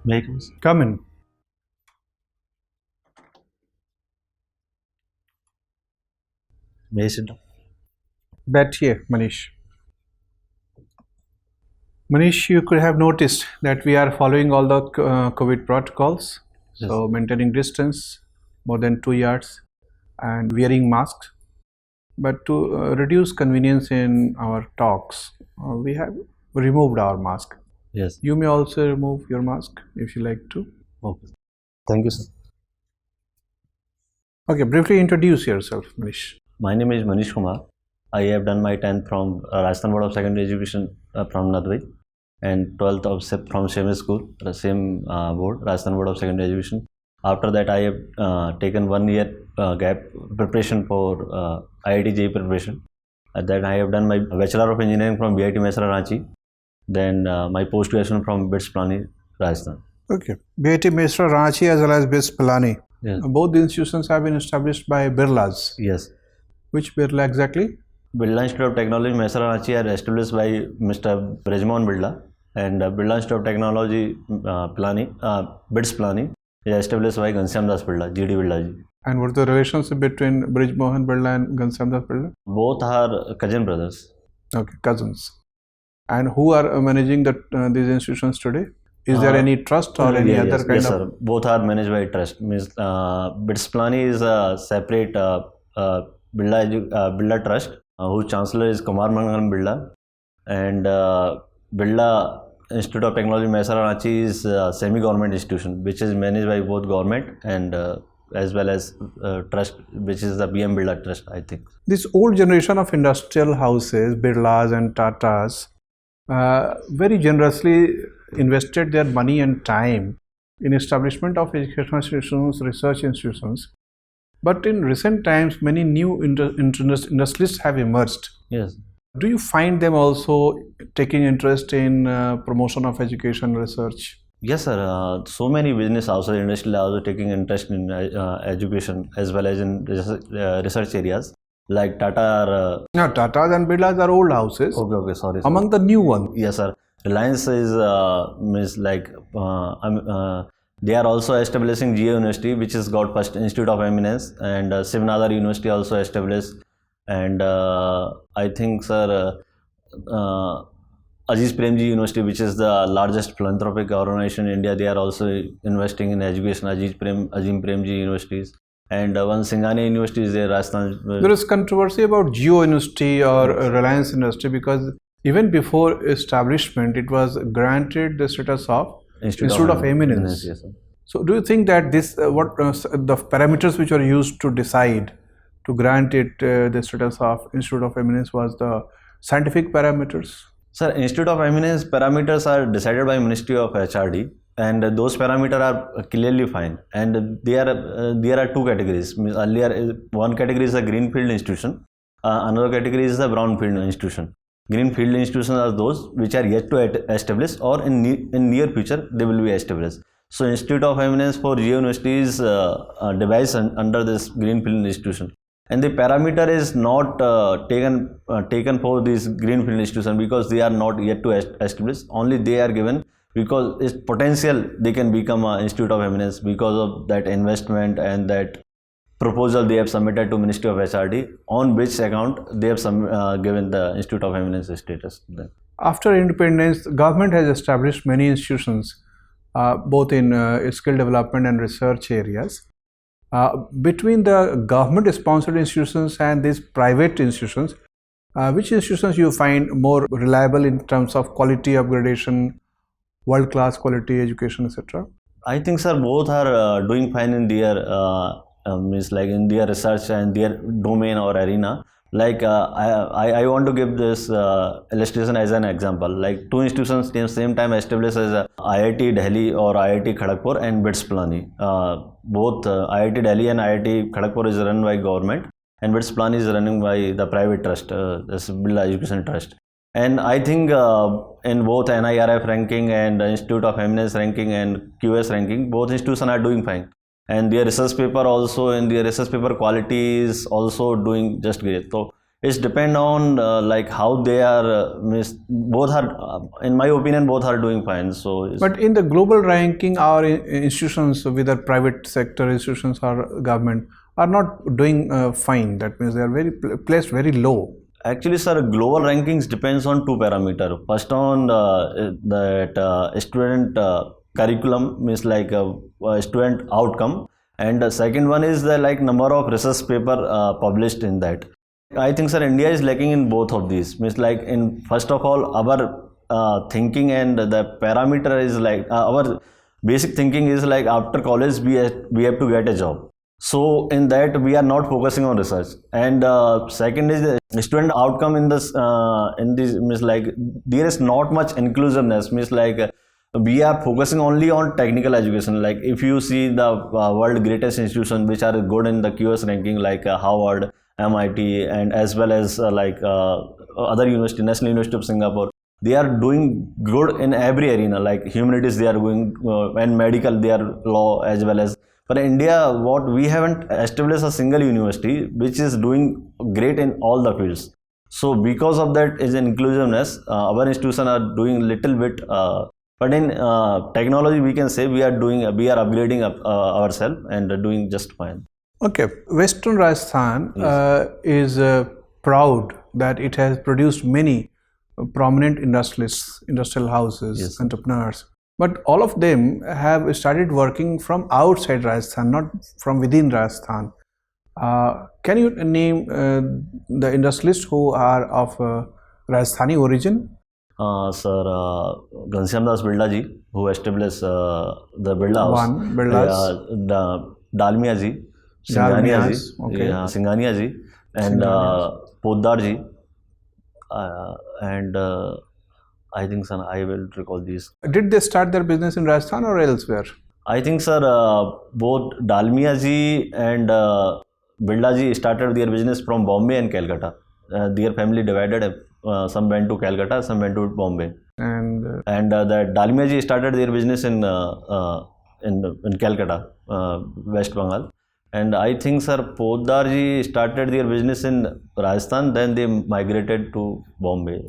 Vehicles. Come in. May I sit down? बैठिए Manish. Manish, you could have noticed that we are following all the COVID protocols. Yes. So maintaining distance, more than 2 yards, and wearing masks. But to reduce convenience in our talks, we have removed our mask. Yes. You may also remove your mask if you like to. Okay. Thank you, sir. Okay, briefly introduce yourself, Manish. My name is Manish Kumar. I have done my 10th from Rajasthan Board of Secondary Education from Nadwai and 12th from same school, the same board, Rajasthan Board of Secondary Education. After that, I have taken 1 year gap preparation for IIT JEE preparation. Then I have done my Bachelor of Engineering from BIT Mesra Ranchi. Then my post-graduation from BITS Pilani, Rajasthan. Okay, BIT Mesra Ranchi as well as BITS Pilani. Yes. Both the institutions have been established by Birlas. Yes. Which Birla exactly? Birla Institute of Technology, Mesra Ranchi are established by Mr. Brajmohan Birla, and Birla Institute of Technology, BITS Pilani, is established by Ghanshyam Birla, GD Birla ji. And what is the relationship between Brajmohan Birla and Ghanshyam Birla? Both are cousin brothers. Okay, cousins. And who are managing these institutions today? Is there any trust or any other kind yes, of? Sir. Both are managed by trust. Means BITS Pilani is a separate Birla Trust, whose chancellor is Kumar Mangalam Birla, and Birla Institute of Technology Mesra Ranchi is a semi-government institution which is managed by both government and as well as trust, which is the BM Birla Trust, I think. This old generation of industrial houses, Birlas and Tatas, very generously invested their money and time in establishment of educational institutions, research institutions. But in recent times, many new industrialists have emerged. Yes. Do you find them also taking interest in promotion of education research? Yes, sir. So many business houses, industry are also taking interest in education as well as in research areas. Like Tata. No, Tatas and Birlas are old houses. Okay, sorry. Among the new ones. Yes, sir. Reliance is means like they are also establishing GA University, which has got first Institute of Eminence, and Sivnadar University also established, and I think, sir, 𝐼𝐀𝐒 University, which is the largest philanthropic organization in India, they are also investing in education. 𝐼𝐀𝐒 universities, and one Singhania University is there, Rajasthan. There is controversy about Geo University or Reliance Industry because even before establishment, it was granted the status of Institute of Eminence. Yes, sir. So, do you think that this the parameters which are used to decide to grant it the status of Institute of Eminence was the scientific parameters? Sir, Institute of Eminence parameters are decided by Ministry of HRD, and those parameters are clearly fine. And there are two categories. Earlier, one category is a greenfield institution, another category is the brownfield institution. Greenfield institutions are those which are yet to establish, or in near future they will be established. So, Institute of Eminence for Geo University is devised under this greenfield institution, and the parameter is not taken for this greenfield institution because they are not yet to establish. Only they are given because its potential they can become an Institute of Eminence because of that investment and that proposal they have submitted to Ministry of HRD, on which account they have given the Institute of Eminence status. After independence, the government has established many institutions, both in skill development and research areas. Between the government-sponsored institutions and these private institutions, which institutions you find more reliable in terms of quality upgradation, world-class quality education, etc.? I think, sir, both are doing fine in their means like in their research and their domain or arena. Like I want to give this illustration as an example. Like two institutions at the same time established as IIT Delhi or IIT Kharagpur and BITS Pilani. Both IIT Delhi and IIT Kharagpur is run by government, and BITS Pilani is running by the private trust, this Birla Education Trust. And I think in both NIRF ranking and Institute of Eminence ranking and QS ranking, both institutions are doing fine. And their research paper also, in their research paper quality is also doing just great. So It's depend on like how they are. Both are, in my opinion, both are doing fine. So, But in the global ranking, our institutions, whether private sector institutions or government, are not doing fine. That means they are placed very low. actually, sir, global rankings depends on two parameter. First on that student curriculum, means like student outcome, and the second one is the like number of research paper published in that. I think, sir, India is lacking in both of these. Means like in first of all, our thinking and the parameter is like our basic thinking is like after college we have to get a job. So in that we are not focusing on research. And second is the student outcome in this means like there is not much inclusiveness. Means like we are focusing only on technical education. Like if you see the world greatest institutions which are good in the QS ranking, like Harvard, MIT, and as well as other university, National University of Singapore, they are doing good in every arena. Like humanities, they are going, and medical, they are law as well as. For India, what we haven't established a single university which is doing great in all the fields. So because of that is inclusiveness, our institutions are doing little bit. But in technology, we can say we are upgrading ourselves and doing just fine. Okay, Western Rajasthan is proud that it has produced many prominent industrialists, industrial houses, entrepreneurs. But all of them have started working from outside Rajasthan, not from within Rajasthan. Can you name the industrialists who are of Rajasthani origin? Sir, �Ghanshyam Birla ji, who established the Birla House. The Dalmia ji, Singhania ji, Singhania ji, and Poddar ji, and I think, sir, I will recall these. Did they start their business in Rajasthan or elsewhere? I think, sir, both Dalmia ji and Birla ji started their business from Bombay and Calcutta. Their family divided. Some went to Calcutta, some went to Bombay. And the Dalmia ji started their business in Calcutta, West Bengal. And I think, sir, Poddar ji started their business in Rajasthan, then they migrated to Bombay.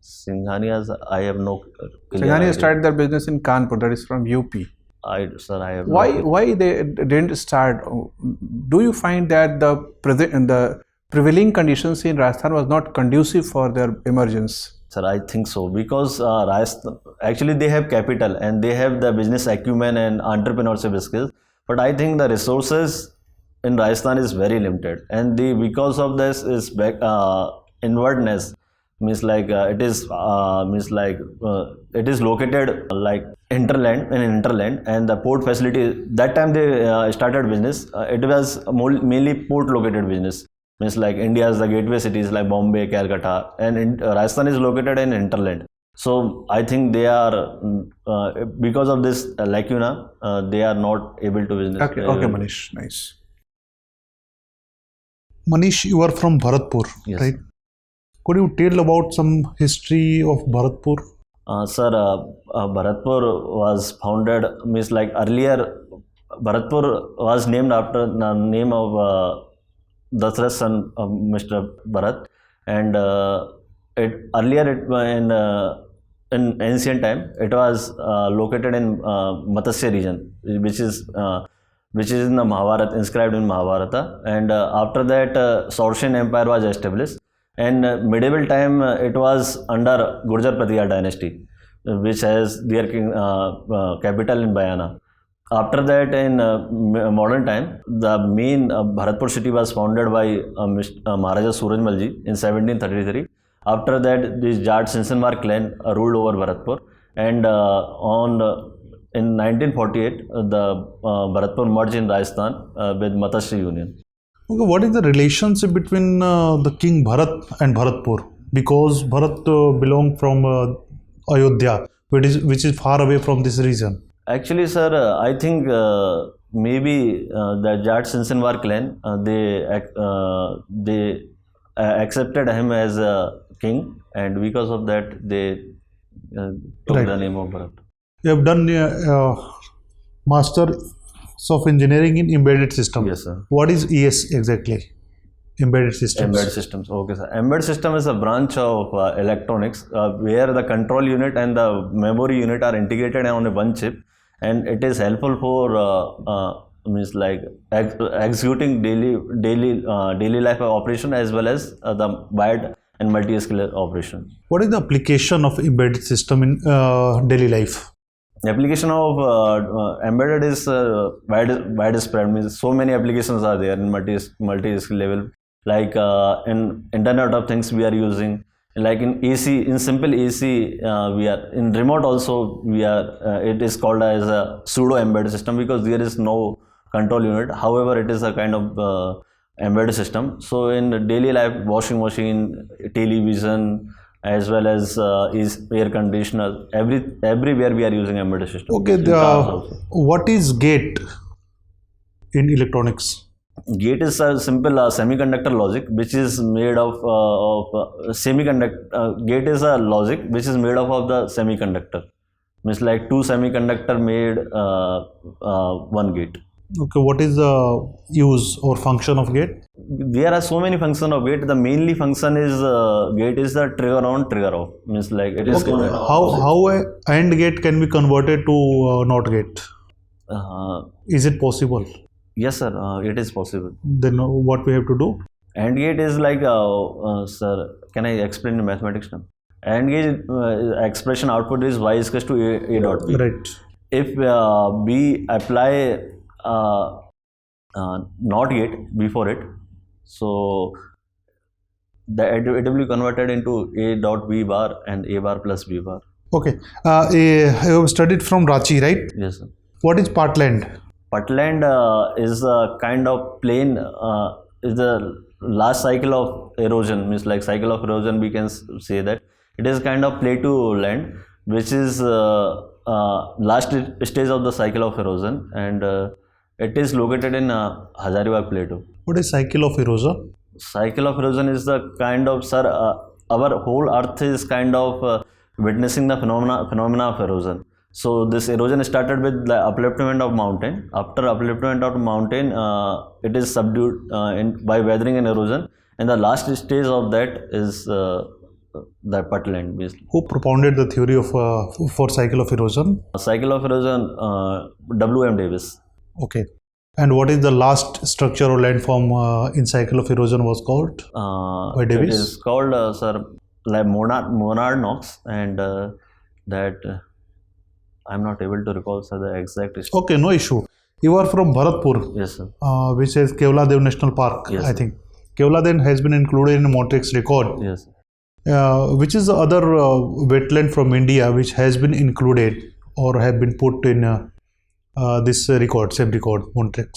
Singhanias, I have no. Singhania started their business in Kanpur, that is from UP. I have. Why they didn't start? Do you find that the prevailing conditions in Rajasthan was not conducive for their emergence? Sir, I think so, because Rajasthan, actually they have capital and they have the business acumen and entrepreneurship skills. But I think the resources in Rajasthan is very limited, and because of this is inwardness. Means like it is located like hinterland, and the port facility. That time they started business. It was mainly port located business. Means like India's the gateway cities like Bombay, Calcutta, and Rajasthan is located in hinterland. So I think they are because of this lacuna, they are not able to business. Okay, Manish, nice. Manish, you are from Bharatpur, right? Could you tell about some history of Bharatpur? Sir, Bharatpur was founded, means like earlier, Bharatpur was named after the name of Dasarath's son, Mr. Bharat, and in ancient time, it was located in Matsya region, which is in the Mahabharata, inscribed in Mahabharata. And after that, Saurashtrian Empire was established. And medieval time, it was under Gurjar Pratiyar dynasty, which has their capital in Bayana. After that, in modern time, the main Bharatpur city was founded by Maharaja Surajmal ji in 1733. After that, this Jat Sinsanwar clan ruled over Bharatpur, and in 1948, the Bharatpur merged in Rajasthan with Matsya Union. Okay, what is the relationship between the King Bharat and Bharatpur? Because Bharat belonged from Ayodhya, which is far away from this region. Actually, sir, I think maybe the Jat Sinsanwar clan, they accepted him as a king, and because of that, they took the name of Bharat. You have done Master of Engineering in Embedded System. Yes, sir. What is ES exactly? embedded systems? Embedded systems. Okay, sir. Embedded system is a branch of electronics where the control unit and the memory unit are integrated on a one chip, and it is helpful for means like executing daily life operation as well as the wide and multi-scale operation. What is the application of embedded system in daily life? The application of embedded is widespread. Means so many applications are there in multi-skill level. Like in Internet of Things we are using. Like in AC, in simple AC, we are in remote also. We are. It is called as a pseudo embedded system because there is no control unit. However, it is a kind of embedded system. So in daily life, washing machine, television, as well as is air conditioner, everywhere we are using embedded system. Okay, what is gate in electronics? Gate is a simple semiconductor logic which is made of semiconductor. Gate is a logic which is made of the semiconductor. Means like two semiconductor made one gate. Okay, what is the use or function of gate? There are so many functions of gate. The mainly function is gate is the trigger on, trigger off. Means like it is. Okay. How a AND gate can be converted to NOT gate? Is it possible? Yes, sir. It is possible. Then what we have to do? AND gate is like, sir. Can I explain in mathematics now? AND gate expression output is y is equal to a dot b. Right. If we apply NOT gate before it, so it will be converted into a dot b bar and a bar plus b bar. Okay. You have studied from Ranchi, right? Yes, sir. What is partland? Partland is a kind of plane, is the last cycle of erosion. Means like cycle of erosion, we can say that it is kind of play to land, which is last stage of the cycle of erosion, and it is located in Hazaribagh Plateau. What is cycle of erosion? Cycle of erosion is the kind of, sir, our whole earth is kind of witnessing the phenomena of erosion. So this erosion started with the upliftment of mountain. After upliftment of mountain, it is subdued by weathering and erosion, and the last stage of that is the partland. Basically. Who propounded the theory of for cycle of erosion? Cycle of erosion, W.M. Davis. Okay. And what is the last structure or landform in cycle of erosion was called by Davis? It is called, sir, like Monard Knox, and that I'm not able to recall, sir, the exact. Okay, no issue. You are from Bharatpur. Yes, sir. Which is 𝐾𝐲 National Park. Yes, I think 𝐾𝐲 has been included in Montreux record. Yes. Which is the other wetland from India which has been included or have been put in this record, same record, Montreux?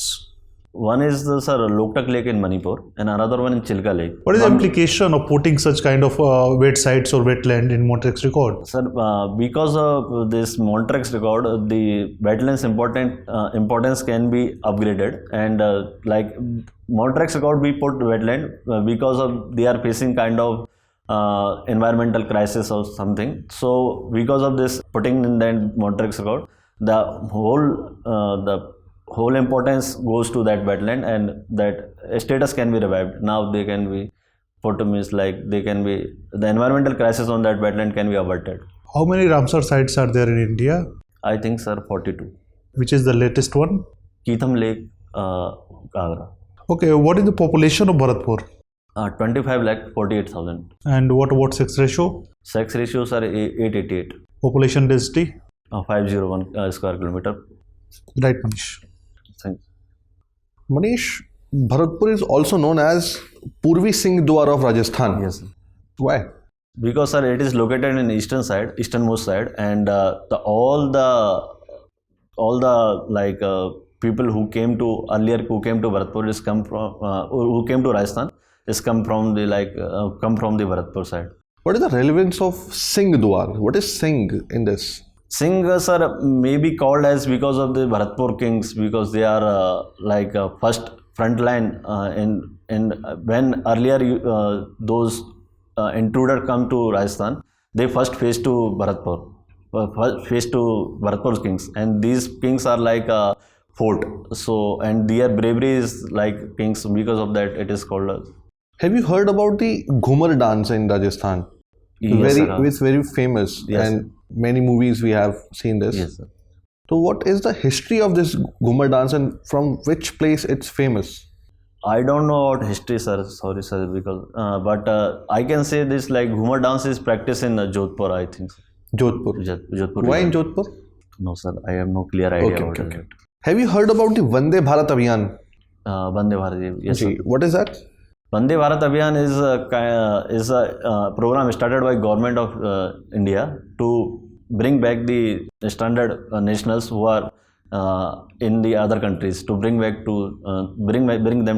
One is the, sir, Loktak Lake in Manipur, and another one in Chilka Lake. What is the implication of putting such kind of wet sites or wetland in Montreux record? Sir, because of this Montreux record, the wetlands importance can be upgraded, and like Montreux record, we put wetland because of they are facing kind of environmental crisis or something. So because of this putting in that Montreux record, the whole importance goes to that wetland, and that status can be revived. Now they can be put, means like they can be, the environmental crisis on that wetland can be averted. How many Ramsar sites are there in India? I think, sir, 42. Which is the latest one? 𝐸𝐻𝐒 Lake, Agra. Okay, what is the population of Bharatpur? 25,48,000. And what about sex ratio? Sex ratios are 888. Population density? 501 square kilometer. Right, Manish. Thanks. Manish, Bharatpur is also known as Purvi Singh Dwar of Rajasthan. Yes. Why? Because, sir, it is located in easternmost side, and all the like people who came to Bharatpur is come from who came to Rajasthan is come from the Bharatpur side. What is the relevance of Singh Dwar? What is Singh in this? Singh, sir, may be called as because of the Bharatpur kings, because they are first front line in when earlier those intruder come to Rajasthan, they first face to Bharatpur kings, and these kings are like a fort. So, and their bravery is like kings. Because of that, it is called Have you heard about the Ghumar dance in Rajasthan? Yes, sir. It's very famous, Yes, and many movies we have seen this. Yes, sir. So, what is the history of this Ghumar dance, and from which place it's famous? I don't know about history, sir. Sorry, sir, because but I can say this like Ghumar dance is practiced in Jodhpur, I think. Jodhpur. Jodhpur. Why in region. Jodhpur? No, sir. I have no clear idea about it. Have you heard about the Vande Bharat Abhiyan? Vande Bharat. Yes, sir. What is that? Vande Bharat Abhiyan is a program started by government of India to bring back the standard nationals who are in the other countries to bring them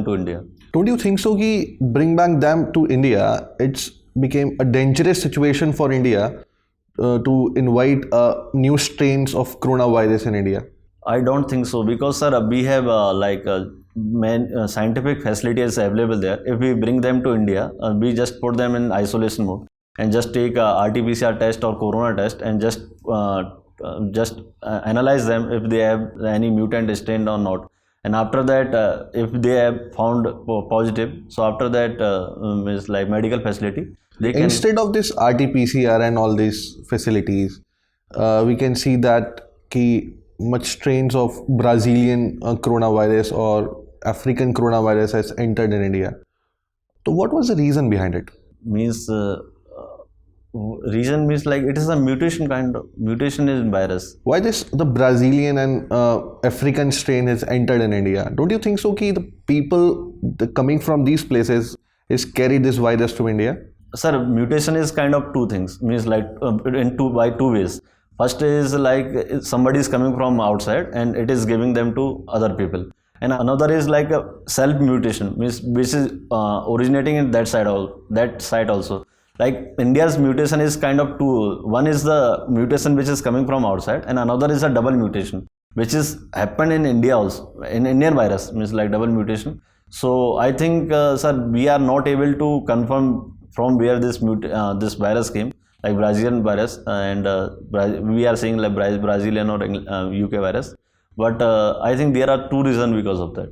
to India. Don't you think so? Ki bring back them to India, it's became a dangerous situation for India to invite new strains of coronavirus in India. I don't think so because sir, we have scientific facilities available there. If we bring them to India, we just put them in isolation mode and just take a RT-PCR test or corona test and just analyze them if they have any mutant strain or not. And after that, if they have found positive, so after that is like medical facility. They can Instead of this RT-PCR and all these facilities, we can see that much strains of Brazilian coronavirus or African coronavirus has entered in India. So what was the reason behind it? means reason means like it is a mutation in virus. Why the Brazilian and African strain has entered in India? Don't you think so? The people coming from these places is carry this virus to India? Sir, mutation is kind of two things. Means like by two ways. First is like somebody is coming from outside and it is giving them to other people. And another is like a self mutation, means which is originating in that side also. Like India's mutation is kind of two. One is the mutation which is coming from outside, and another is a double mutation which is happened in India also, in Indian virus, means like double mutation. So I think, sir, we are not able to confirm from where this virus came, like Brazilian virus, and we are saying like Brazilian or UK virus. But I think there are two reasons because of that.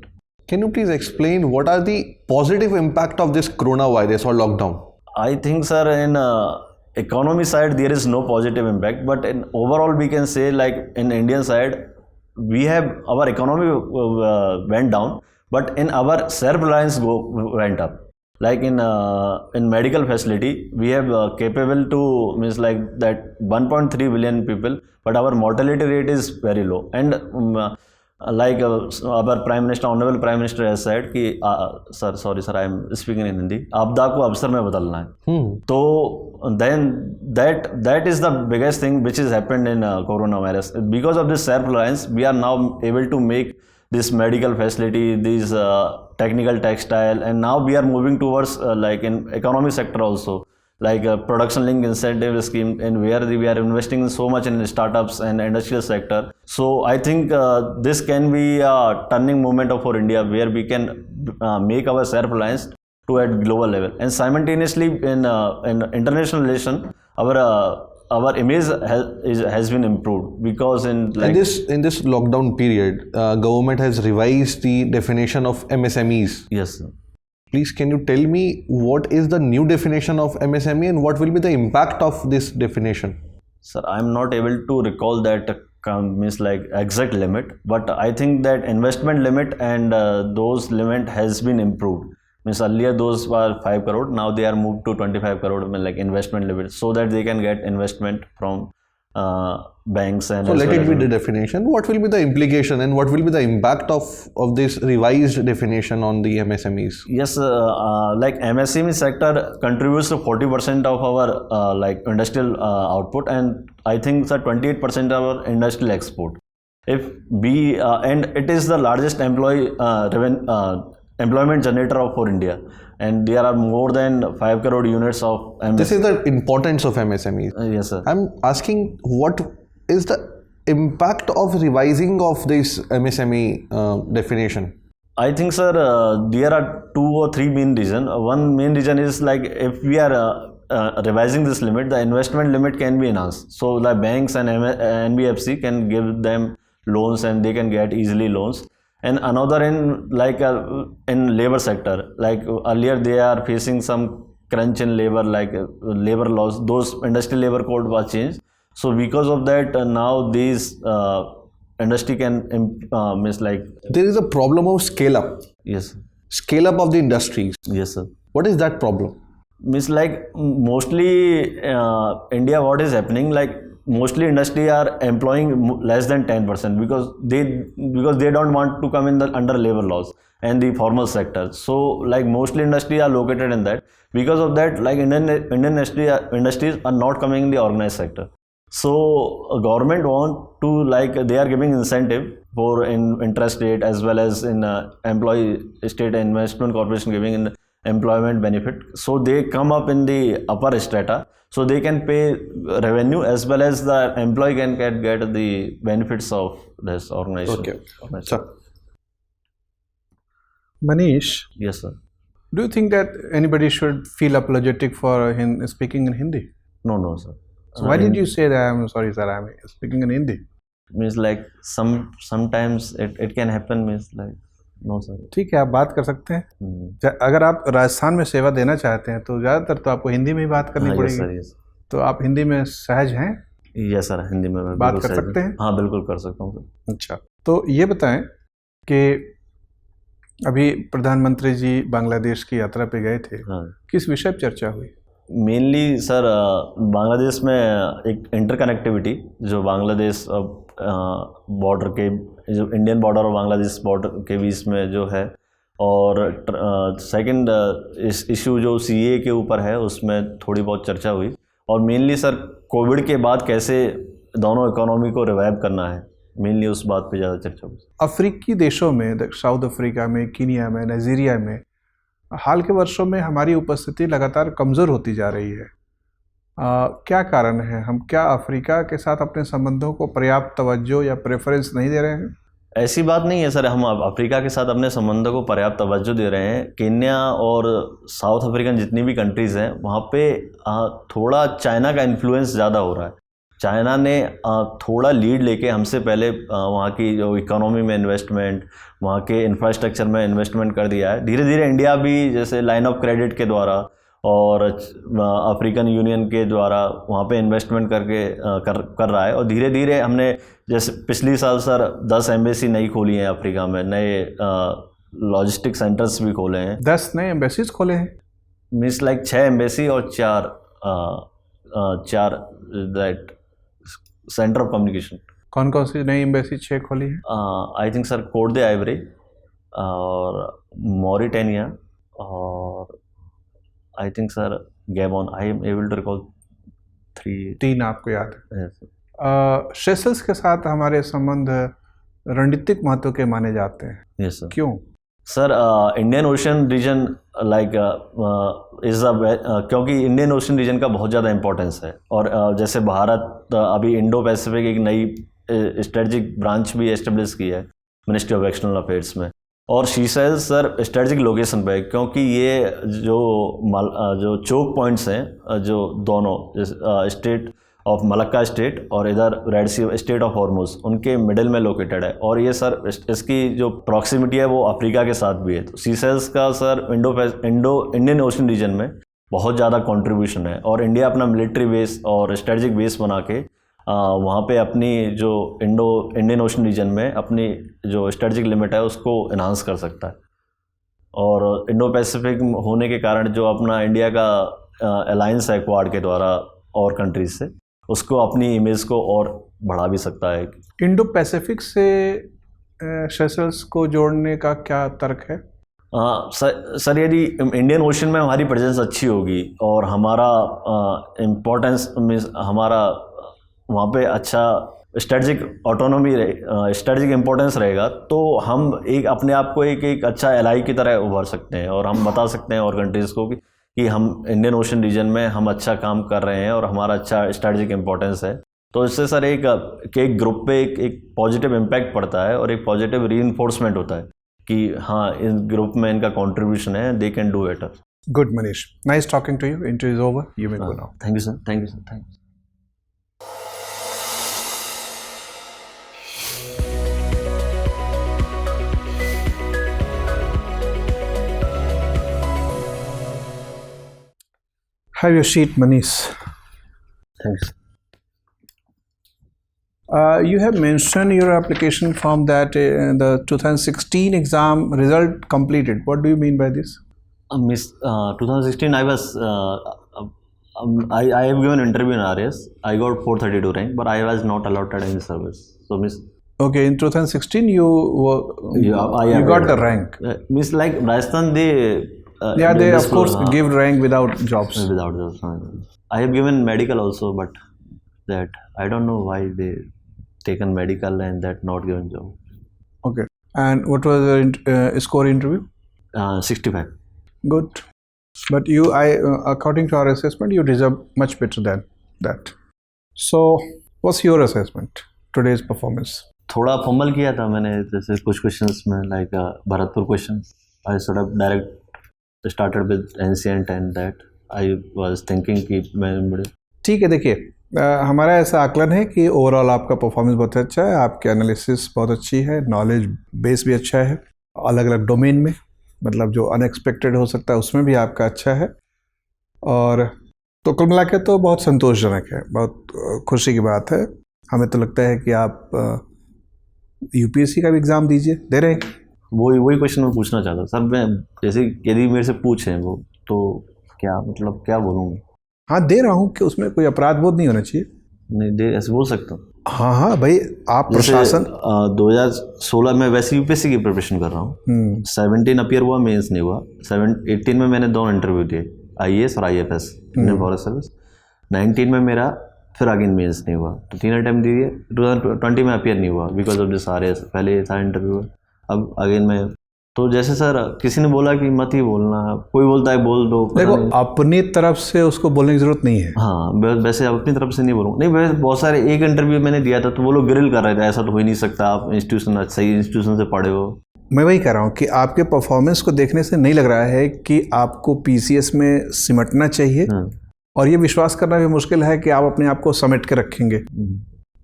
Can you please explain what are the positive impact of this coronavirus or lockdown? I think, sir, in economy side there is no positive impact, but in overall we can say like in Indian side we have our economy went down, but in our self-reliance went up. Like in medical facility we have capable to means like that 1.3 billion people, but our mortality rate is very low. And like our Prime Minister, Honorable Prime Minister has said कि sir, sorry sir, I am speaking in Hindi, आपदा को अवसर में बदलना है. तो then that is the biggest thing which has happened in coronavirus. Because of this self-reliance, we are now able to make this medical facility, these technical textile, and now we are moving towards like in economy sector also, like a production link incentive scheme, and where we are investing so much in startups and industrial sector. So I think this can be a turning moment for India, where we can make our self-reliance to at global level, and simultaneously in international relation our image has been improved, because in like in this lockdown period, government has revised the definition of MSMEs. Yes, sir. Please, can you tell me what is the new definition of MSME and what will be the impact of this definition? Sir, I am not able to recall that means like exact limit, but I think that investment limit and those limit has been improved. Means earlier those were 5 crore, now they are moved to 25 crore like investment limit, so that they can get investment from banks. And so let it be the definition. What will be the implication and what will be the impact of this revised definition on the MSMEs? Yes, like MSME sector contributes to 40% of our like industrial output, and I think sir 28% of our industrial export. If we and it is the largest employment generator for India, and there are more than 5 crore units of MSME. This is the importance of MSMEs. Yes, sir. I'm asking what is the impact of revising of this MSME definition? I think, sir, there are 2 or 3 main reasons. One main reason is like if we are revising this limit, the investment limit can be enhanced. So the banks and NBFC can give them loans and they can get easily loans. and another in like in labor sector. Like earlier they are facing some crunch in labor, like labor laws. Those industrial labor code was changed. So because of that, now these industry can means like There is a problem of scale up. yes, Scale up of the industries. yes sir. What is that problem? Means like mostly India, what is happening, like mostly industry are employing less than 10% because they don't want to come in the under labor laws and the formal sector. So like mostly industry are located in that. Because of that, like Indian industries are not coming in the organized sector. So government want to, like they are giving incentive for in interest rate as well as in employee state investment corporation giving in employment benefit. So they come up in the upper strata, so they can pay revenue as well as the employee can get the benefits of this organization. Okay. Sir. Manish, Yes sir. do you think that anybody should feel apologetic for speaking in Hindi? No sir. So why did you say that? I'm sorry, sir, I'm speaking in Hindi. Means like sometimes it can happen, means like no sir. ठीक है, आप बात कर सकते हैं. अगर आप राजस्थान में सेवा देना चाहते हैं तो ज़्यादातर तो आपको हिंदी में ही बात करनी हाँ, पड़ेगी. yes sir, yes. तो आप हिंदी में सहज हैं? यस सर, हिंदी में मैं बात बिल्कुल कर सहज सकते हूँ. हैं? हाँ बिल्कुल कर सकता हूँ सर. अच्छा, तो ये बताएं कि अभी प्रधानमंत्री जी बांग्लादेश की यात्रा पे गए थे. हाँ. किस विषय पर चर्चा हुई? मेनली सर बांग्लादेश में एक इंटरकनेक्टिविटी जो बांग्लादेश बॉर्डर के, जो इंडियन बॉर्डर और बांग्लादेश बॉर्डर के बीच में जो है, और सेकंड इस इशू जो सीए के ऊपर है उसमें थोड़ी बहुत चर्चा हुई. और मेनली सर कोविड के बाद कैसे दोनों इकोनॉमी को रिवाइव करना है, मेनली उस बात पे ज़्यादा चर्चा हुई. अफ्रीकी देशों में, साउथ अफ्रीका में, कीनिया में, नाइजीरिया में हाल के वर्षों में हमारी उपस्थिति लगातार कमज़ोर होती जा रही है. क्या कारण है? हम क्या अफ्रीका के साथ अपने संबंधों को पर्याप्त तवज्जो या प्रेफरेंस नहीं दे रहे हैं? ऐसी बात नहीं है सर, हम अफ्रीका के साथ अपने संबंधों को पर्याप्त तवज्जो दे रहे हैं. केन्या और साउथ अफ्रीकन जितनी भी कंट्रीज़ हैं वहाँ पे थोड़ा चाइना का इन्फ्लुएंस ज़्यादा हो रहा है. चाइना ने थोड़ा लीड लेके हमसे पहले वहाँ की जो इकोनॉमी में इन्वेस्टमेंट, वहाँ के इंफ्रास्ट्रक्चर में इन्वेस्टमेंट कर दिया है. धीरे धीरे इंडिया भी जैसे लाइन ऑफ क्रेडिट के द्वारा और अफ्रीकन यूनियन के द्वारा वहाँ पे इन्वेस्टमेंट करके कर रहा है. और धीरे धीरे हमने जैसे पिछली साल सर 10 एम्बेसी नई खोली हैं अफ्रीका में, नए लॉजिस्टिक सेंटर्स भी खोले हैं. 10 नए एम्बेसीज खोले हैं? मीन्स लाइक 6 एम्बेसी और 4 दैट सेंटर ऑफ कम्युनिकेशन. कौन कौन सी नई एम्बेसी 6 खोली है? I think sir Cote d'Ivoire और मॉरिटेनिया और I think sir Gabon. I am able to recall 3 आपको याद है? yes, सेशल्स के साथ हमारे संबंध रणनीतिक महत्व के माने जाते हैं. yes, sir. क्यों? Sir Indian Ocean region like क्योंकि इंडियन ओशन रीजन का बहुत ज़्यादा इंपॉर्टेंस है. और जैसे भारत अभी इंडो पैसिफिक एक नई स्ट्रेटजिक ब्रांच भी एस्टेब्लिश की है मिनिस्ट्री ऑफ एक्सटर्नल अफेयर्स में. और शीशेल्स सर स्ट्रेटजिक लोकेशन पे, क्योंकि ये जो चोक पॉइंट्स हैं जो दोनों स्टेट ऑफ मलक्का स्टेट और इधर red sea strait of Hormuz, उनके मिडिल में लोकेटेड है. और ये सर इसकी जो प्रॉक्सिमिटी है वो अफ्रीका के साथ भी है. तो सीसेल्स का सर इंडियन ओशन रीजन में बहुत ज़्यादा कंट्रीब्यूशन है. और इंडिया अपना मिलिट्री बेस और स्ट्रेटजिक बेस बना के वहाँ पे अपनी जो इंडियन ओशन रीजन में अपनी जो स्ट्रेटजिक लिमिट है उसको इन्हांस कर सकता है. और इंडो पैसिफिक होने के कारण जो अपना इंडिया का अलायंस है क्वाड के द्वारा और कंट्रीज से, उसको अपनी इमेज को और बढ़ा भी सकता है. इंडो पैसिफिक से सेशल्स को जोड़ने का क्या तर्क है? सर यदि इंडियन ओशन में हमारी प्रेजेंस अच्छी होगी और हमारा इम्पोर्टेंस मीन्स हमारा वहाँ पे अच्छा स्ट्रेटजिक ऑटोनॉमी स्ट्रेटजिक इम्पोर्टेंस रहेगा, तो हम एक अपने आप को एक अच्छा एलाई की तरह उभर सकते हैं. और हम बता सकते हैं और कंट्रीज़ को कि हम इंडियन ओशन रीजन में हम अच्छा काम कर रहे हैं और हमारा अच्छा स्ट्रेटजिक इम्पोर्टेंस है. तो इससे सर एक ग्रुप पे एक पॉजिटिव इम्पैक्ट पड़ता है और एक पॉजिटिव रीइंफोर्समेंट होता है कि हाँ इस ग्रुप में इनका कंट्रीब्यूशन है, they can do better. Good Manish, nice talking to you. Interview is over, you may go now. Thank you sir, thank you sir, thank you. Have your seat, Manish. Thanks. You have mentioned your application form that the 2016 exam result completed. What do you mean by this? Miss 2016, I was I have given interview in RAS. I got 432 rank, but I was not allotted in the service. So Miss. Okay, in 2016 you got the rank. Miss, like Rajasthan, they they of course give rank without jobs. Without jobs. I have given medical also, but that I don't know why they taken medical and that not given job. Okay, and what was the score interview? 65. Good, but you, according to our assessment, you deserve much better than that. So, what's your assessment? Today's performance? थोड़ा fumble किया था मैंने, जैसे कुछ questions में, like Bharatpur question I sort of direct started with ancient and that I was thinking कि मैं ठीक है। देखिए, हमारा ऐसा आकलन है कि ओवरऑल आपका परफॉर्मेंस बहुत अच्छा है, आपकी एनालिसिस बहुत अच्छी है, नॉलेज बेस भी अच्छा है, अलग अलग डोमेन में, मतलब जो अनएक्सपेक्टेड हो सकता है उसमें भी आपका अच्छा है, और तो कुल मिला के तो बहुत संतोषजनक है, बहुत खुशी की बात है। हमें तो लगता है कि आप यूपीएससी का भी एग्ज़ाम दे रहे हैं। वही क्वेश्चन मैं पूछना चाहता सर। मैं जैसे यदि मेरे से पूछें वो, तो क्या मतलब क्या बोलूँ? हाँ, दे रहा हूँ कि उसमें कोई अपराध बोध नहीं होना चाहिए। नहीं, दे ऐसे बोल सकता हूँ। हाँ भाई, आप प्रशासन 2016 में वैसे यूपीएससी की प्रिपरेशन कर रहा हूँ। 17 अपीयर हुआ, मेंस नहीं हुआ। 18 में मैंने 2 इंटरव्यू दिए, IAS और IFS, इंडियन फॉरेस्ट सर्विस। 19 में मेरा फिर अगेन मेंस नहीं हुआ, तो 3 अटैम्प्ट दिए। 2020 में अपीयर नहीं हुआ बिकॉज ऑफ दिस RAS। पहले था इंटरव्यू, अब अगेन मैं, तो जैसे सर किसी ने बोला कि मत ही बोलना, कोई बोलता है बोल दो। देखो, अपनी तरफ से उसको बोलने की जरूरत नहीं है। हाँ, वैसे अपनी तरफ से नहीं बोलूँगा। नहीं, वैसे बहुत सारे, एक इंटरव्यू मैंने दिया था तो वो लोग ग्रिल कर रहे थे, ऐसा तो हो ही नहीं सकता, आप इंस्टीट्यूशन सही इंस्टीट्यूशन से पढ़े हो। मैं वही कह रहा हूँ कि आपके परफॉर्मेंस को देखने से नहीं लग रहा है कि आपको PCS में सिमटना चाहिए, और ये विश्वास करना भी मुश्किल है कि आप अपने आप को समेट के रखेंगे,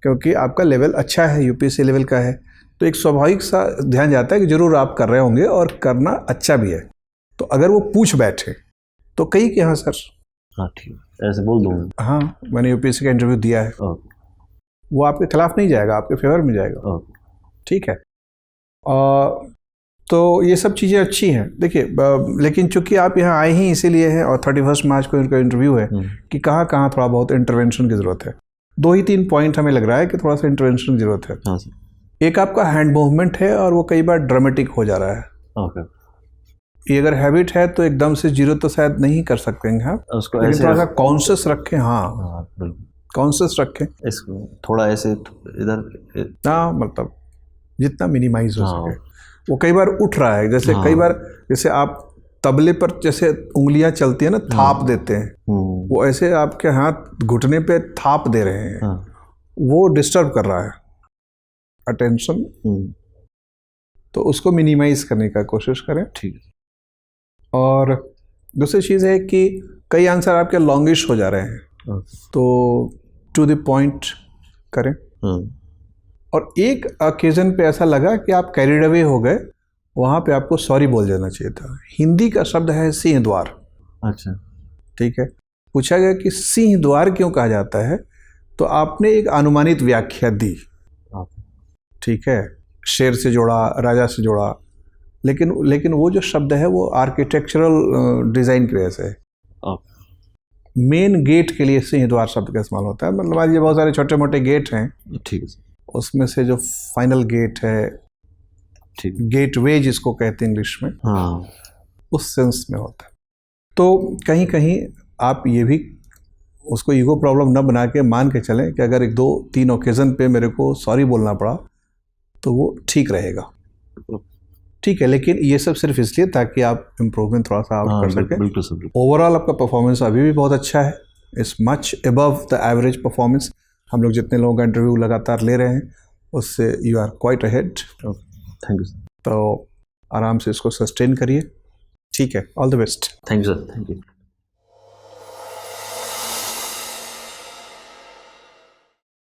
क्योंकि आपका लेवल अच्छा है, यूपीएससी लेवल का है, तो एक स्वाभाविक सा ध्यान जाता है कि जरूर आप कर रहे होंगे और करना अच्छा भी है। तो अगर वो पूछ बैठे तो कहीं कि हाँ सर, हाँ ठीक है, ऐसे बोल दूँगा, हाँ मैंने यूपीएससी का इंटरव्यू दिया है, वो आपके खिलाफ नहीं जाएगा, आपके फेवर में जाएगा। ठीक है, तो ये सब चीज़ें अच्छी हैं। देखिए, लेकिन चूंकि आप यहाँ आए ही इसीलिए हैं और 31 मार्च को इनका इंटरव्यू है, कि कहाँ कहाँ थोड़ा बहुत इंटरवेंशन की ज़रूरत है। 2 ही 3 पॉइंट हमें लग रहा है कि थोड़ा सा इंटरवेंशन की ज़रूरत है। हाँ सर। एक आपका हैंड मूवमेंट है और वो कई बार ड्रामेटिक हो जा रहा है। ओके। ये अगर हैबिट है तो एकदम से 0 तो शायद नहीं कर सकते हैं, हाँ उसको लेकिन ऐसे थोड़ा सा कॉन्शियस रखें। हाँ बिल्कुल कॉन्शियस रखें, इसको थोड़ा ऐसे इधर, हाँ मतलब जितना मिनिमाइज हो सके। वो कई बार उठ रहा है, जैसे कई बार जैसे आप तबले पर जैसे उंगलियां चलती है ना, थाप देते हैं, वो ऐसे आपके हाथ घुटने पे थाप दे रहे हैं, वो डिस्टर्ब कर रहा है अटेंशन, तो उसको मिनिमाइज करने का कोशिश करें। ठीक है। और दूसरी चीज़ है कि कई आंसर आपके लॉन्गिश हो जा रहे हैं, तो टू द पॉइंट करें। और एक ओकेजन पे ऐसा लगा कि आप कैरिड अवे हो गए, वहाँ पे आपको सॉरी बोल देना चाहिए था। हिंदी का शब्द है सिंह द्वार। अच्छा, ठीक है, पूछा गया कि सिंह द्वार क्यों कहा जाता है, तो आपने एक अनुमानित व्याख्या दी। ठीक है, शेर से जोड़ा, राजा से जोड़ा, लेकिन वो जो शब्द है वो आर्किटेक्चरल डिज़ाइन की वजह से है। मेन गेट के लिए सिंह द्वार शब्द का इस्तेमाल होता है, मतलब आज ये बहुत सारे छोटे मोटे गेट हैं, ठीक है, उसमें से जो फाइनल गेट है, ठीक, गेटवे जिसको कहते हैं इंग्लिश में, हाँ, उस सेंस में होता है। तो कहीं कहीं आप ये भी उसको ईगो प्रॉब्लम न बना के मान के चलें कि अगर 1-2-3 ओकेज़न पे मेरे को सॉरी बोलना पड़ा तो वो ठीक रहेगा। ठीक है, लेकिन ये सब सिर्फ इसलिए ताकि आप इम्प्रूवमेंट थोड़ा सा आप कर सकें। ओवरऑल आपका परफॉर्मेंस अभी भी बहुत अच्छा है, it's much above the average performance. हम लोग जितने लोगों का इंटरव्यू लगातार ले रहे हैं उससे you are quite ahead. Thank you. तो आराम से इसको सस्टेन करिए। ठीक है, all the best. Thank you sir, thank you.